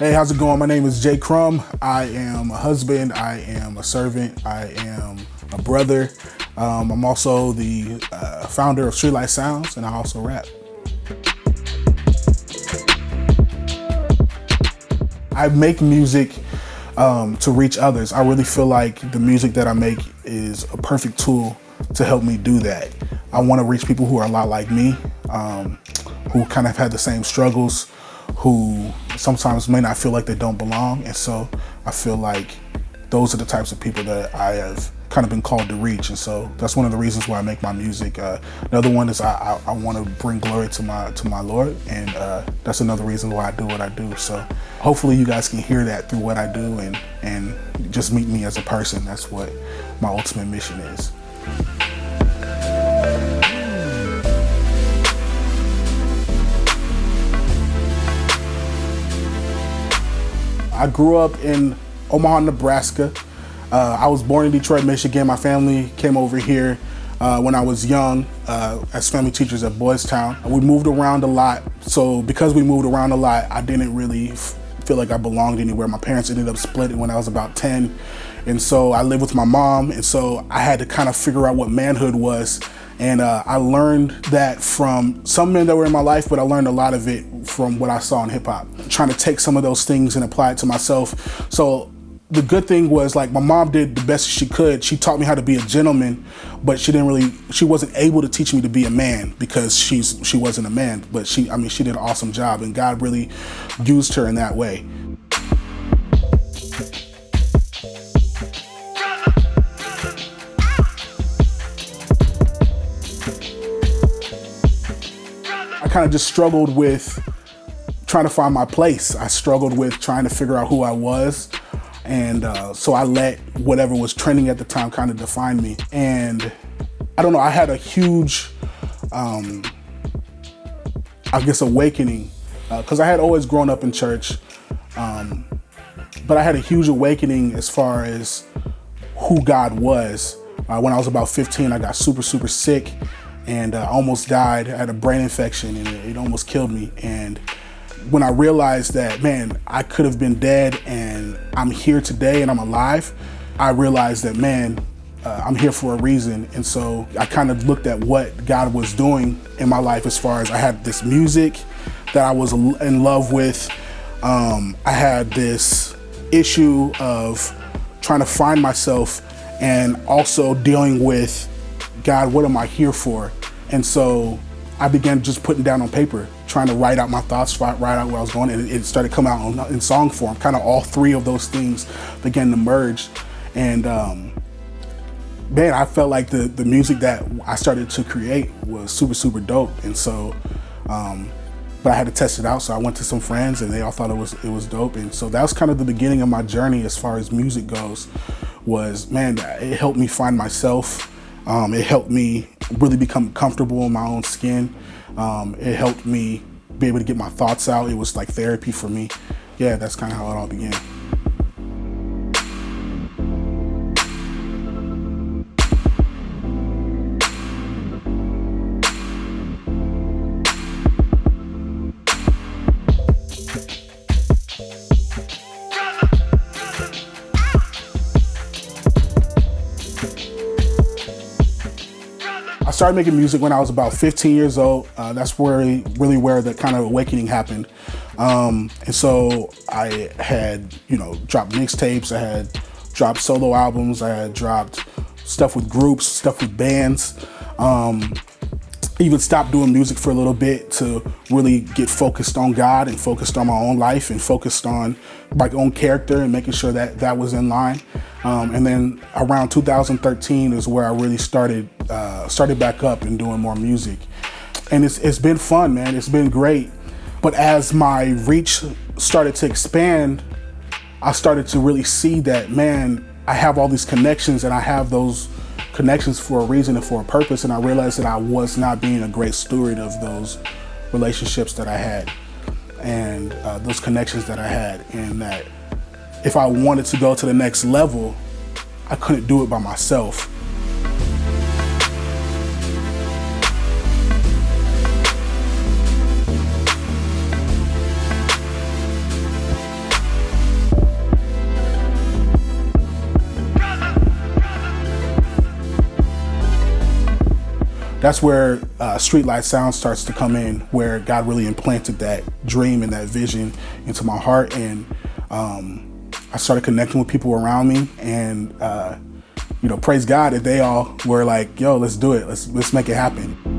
Hey, how's it going? My name is Crum. I am a husband, I am a servant, I am a brother. I'm also the founder of Streetlight Sounds, and I also rap. I make music to reach others. I really feel like the music that I make is a perfect tool to help me do that. I want to reach people who are a lot like me, who kind of had the same struggles, who sometimes may not feel like they don't belong. And so I feel like those are the types of people that I have kind of been called to reach. And so that's one of the reasons why I make my music. Another one is I want to bring glory to my Lord. And that's another reason why I do what I do. So hopefully you guys can hear that through what I do and just meet me as a person. That's what my ultimate mission is. I grew up in Omaha, Nebraska. I was born in Detroit, Michigan. My family came over here when I was young as family teachers at Boys Town. We moved around a lot. So because we moved around a lot, I didn't really feel like I belonged anywhere. My parents ended up splitting when I was about 10. And so I lived with my mom. And so I had to kind of figure out what manhood was. And I learned that from some men that were in my life, but I learned a lot of it from what I saw in hip hop, trying to take some of those things and apply it to myself. So the good thing was, like, my mom did the best she could. She taught me how to be a gentleman, but she wasn't able to teach me to be a man because she wasn't a man, but she did an awesome job, and God really used her in that way. I kind of just struggled with trying to find my place. I struggled with trying to figure out who I was. And so I let whatever was trending at the time kind of define me. And I don't know, I had a huge, awakening, because I had always grown up in church. But I had a huge awakening as far as who God was. When I was about 15, I got super sick and almost died. I had a brain infection and it almost killed me. And when I realized that, man, I could have been dead and I'm here today and I'm alive, I realized that, man, I'm here for a reason. And so I kind of looked at what God was doing in my life as far as I had this music that I was in love with. I had this issue of trying to find myself and also dealing with, God, what am I here for? And so I began just putting down on paper, trying to write out my thoughts, write out where I was going, and it started coming out in song form. Kind of all three of those things began to merge. And man, I felt like the music that I started to create was super dope. And so, but I had to test it out. So I went to some friends and they all thought it was dope. And so that was kind of the beginning of my journey as far as music goes. Was, man, it helped me find myself. It helped me really become comfortable in my own skin. It helped me be able to get my thoughts out. It was like therapy for me. Yeah, that's kind of how it all began. I started making music when I was about 15 years old. That's really where the kind of awakening happened. And so I had, dropped mixtapes, I had dropped solo albums, I had dropped stuff with groups, stuff with bands. Even stopped doing music for a little bit to really get focused on God and focused on my own life and focused on my own character and making sure that that was in line. And then around 2013 is where I really started back up and doing more music. And it's been fun, man. It's been great. But as my reach started to expand, I started to really see that, man, I have all these connections and I have those connections for a reason and for a purpose. And I realized that I was not being a great steward of those relationships that I had and those connections that I had, and that if I wanted to go to the next level, I couldn't do it by myself. that's where Streetlight sound starts to come in, where God really implanted that dream and that vision into my heart. And I started connecting with people around me, and praise God that they all were like, yo, let's do it. Let's make it happen.